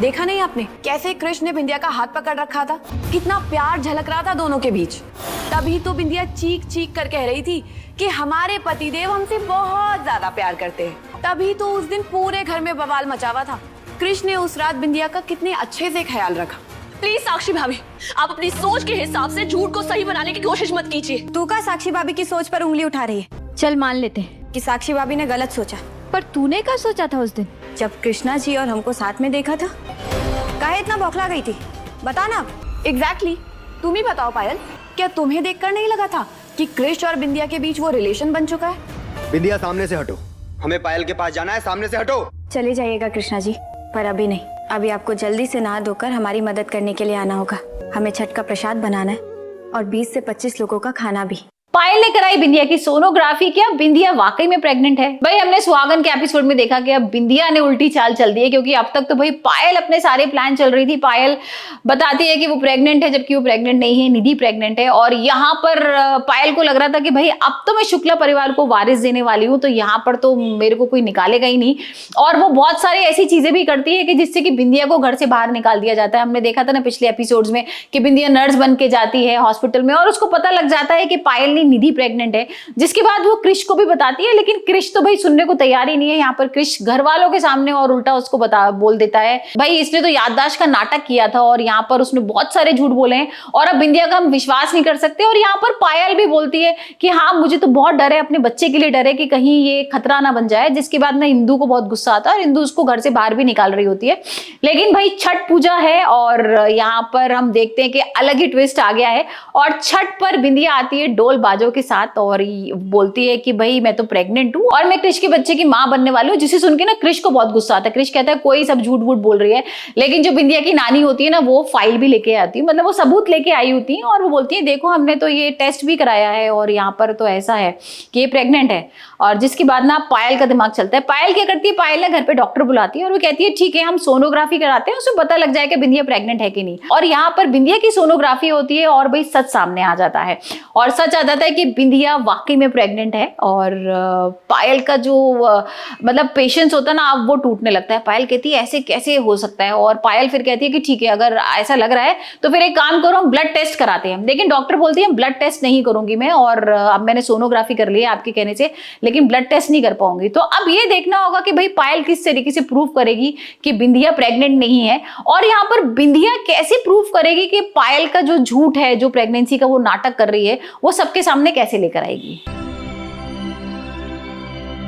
देखा नहीं आपने कैसे कृष्ण ने बिंदिया का हाथ पकड़ रखा था, कितना प्यार झलक रहा था दोनों के बीच। तभी तो बिंदिया चीख चीख कर कह रही थी कि हमारे पतिदेव हमसे बहुत ज्यादा प्यार करते हैं। तभी तो उस दिन पूरे घर में बवाल मचा हुआ था। कृष्ण ने उस रात बिंदिया का कितने अच्छे से ख्याल रखा। प्लीज साक्षी भाभी, आप अपनी सोच के हिसाब से झूठ को सही बनाने की कोशिश मत कीजिए। तू का साक्षी भाभी की सोच पर उंगली उठा रही है? चल मान लेते हैं कि साक्षी भाभी ने गलत सोचा। पर तूने क्या सोचा था उस दिन जब कृष्णा जी और हमको साथ में देखा था? काहे इतना बौखला गई थी, बता ना। एग्जैक्टली, तुम ही बताओ पायल, क्या तुम्हें देखकर नहीं लगा था कि कृष्ण और बिंदिया के बीच वो रिलेशन बन चुका है? बिंदिया सामने से हटो, हमें पायल के पास जाना है, सामने से हटो। चले जाइएगा कृष्णा जी, पर अभी नहीं। अभी आपको जल्दी से नहा धोकर हमारी मदद करने के लिए आना होगा। हमें छठ का प्रसाद बनाना है और 20 से 25 लोगों का खाना भी। पायल ने कराई बिंदिया की सोनोग्राफी। क्या बिंदिया वाकई में प्रेग्नेंट है? भाई हमने सुहागन के एपिसोड में देखा कि अब बिंदिया ने उल्टी चाल चल दी है, क्योंकि अब तक तो भाई पायल अपने सारे प्लान चल रही थी। पायल बताती है कि वो प्रेग्नेंट है, जबकि वो प्रेग्नेंट नहीं है, निधि प्रेग्नेंट है। और यहाँ पर पायल को लग रहा था कि भाई अब तो मैं शुक्ला परिवार को वारिस देने वाली हूँ, तो यहाँ पर तो मेरे को कोई निकालेगा ही नहीं। और वो बहुत सारी ऐसी चीजें भी करती है कि जिससे कि बिंदिया को घर से बाहर निकाल दिया जाता है। हमने देखा था ना पिछले एपिसोड्स में कि बिंदिया नर्स बन के जाती है हॉस्पिटल में, और उसको पता लग जाता है कि पायल ने निधि प्रेग्नेंट है, जिसके बाद वो क्रिश को भी बताती है। लेकिन क्रिश तो भाई सुनने को तैयार ही नहीं है। यहाँ पर क्रिश घर वालों के सामने और उल्टा उसको बोल देता है भाई इसने तो याददाश्त का नाटक किया था और यहाँ पर उसने बहुत सारे झूठ बोले हैं और अब बिंदिया का हम विश्वास नहीं कर सकते। और यहाँ पर पायल भी बोलती है कि हाँ मुझे तो बहुत डर है, अपने बच्चे के लिए डर है कि कहीं ये खतरा ना बन जाए। जिसके बाद ना इंदु को बहुत गुस्सा आता है और इंदु उसको घर से बाहर भी निकाल रही होती है। लेकिन भाई छठ पूजा है और यहाँ पर हम देखते हैं कि अलग ही ट्विस्ट आ गया है। और छठ पर बिंदिया आती है डोल बाजों के साथ और बोलती है कि भाई मैं तो प्रेग्नेंट हूँ और मैं क्रिश के बच्चे की मां बनने वाली हूँ। जिसे सुन के ना क्रिश को बहुत गुस्सा आता है। क्रिश कहता है कोई सब झूठ वूठ बोल रही है। लेकिन जो बिंदिया की नानी होती है ना वो फाइल भी लेके आती है, मतलब वो सबूत लेके आई होती है और वो बोलती है देखो हमने तो ये टेस्ट भी कराया है और यहाँ पर तो ऐसा है कि ये प्रेग्नेंट है। और जिसके बाद ना पायल का दिमाग चलता है। पायल क्या करती है, पायल ना घर पे डॉक्टर बुलाती है और वो कहती है ठीक है हम सोनोग्राफी कराते हैं, उसमें पता लग जाएगा बिंदिया प्रेग्नेंट है कि नहीं। और यहाँ पर बिंदिया की सोनोग्राफी होती है और भाई सच सामने आ जाता है और सच आ जाता है कि बिंदिया वाकई में प्रेग्नेंट है। और पायल का जो मतलब पेशेंस होता है ना अब वो टूटने लगता है। पायल कहती है ऐसे कैसे हो सकता है, और पायल फिर कहती है कि ठीक है अगर ऐसा लग रहा है तो फिर एक काम करो हम ब्लड टेस्ट कराते हैं। लेकिन डॉक्टर बोलती है ब्लड टेस्ट नहीं करूंगी मैं, और अब मैंने सोनोग्राफी कर ली है आपके कहने से, लेकिन ब्लड टेस्ट नहीं कर पाऊंगी। तो अब ये देखना होगा कि भाई पायल किस तरीके से प्रूव करेगी कि बिंदिया प्रेग्नेंट नहीं है, और यहाँ पर बिंदिया कैसे प्रूव करेगी कि पायल का जो झूठ है, जो प्रेगनेंसी का वो नाटक कर रही है, वो सबके सामने कैसे लेकर आएगी।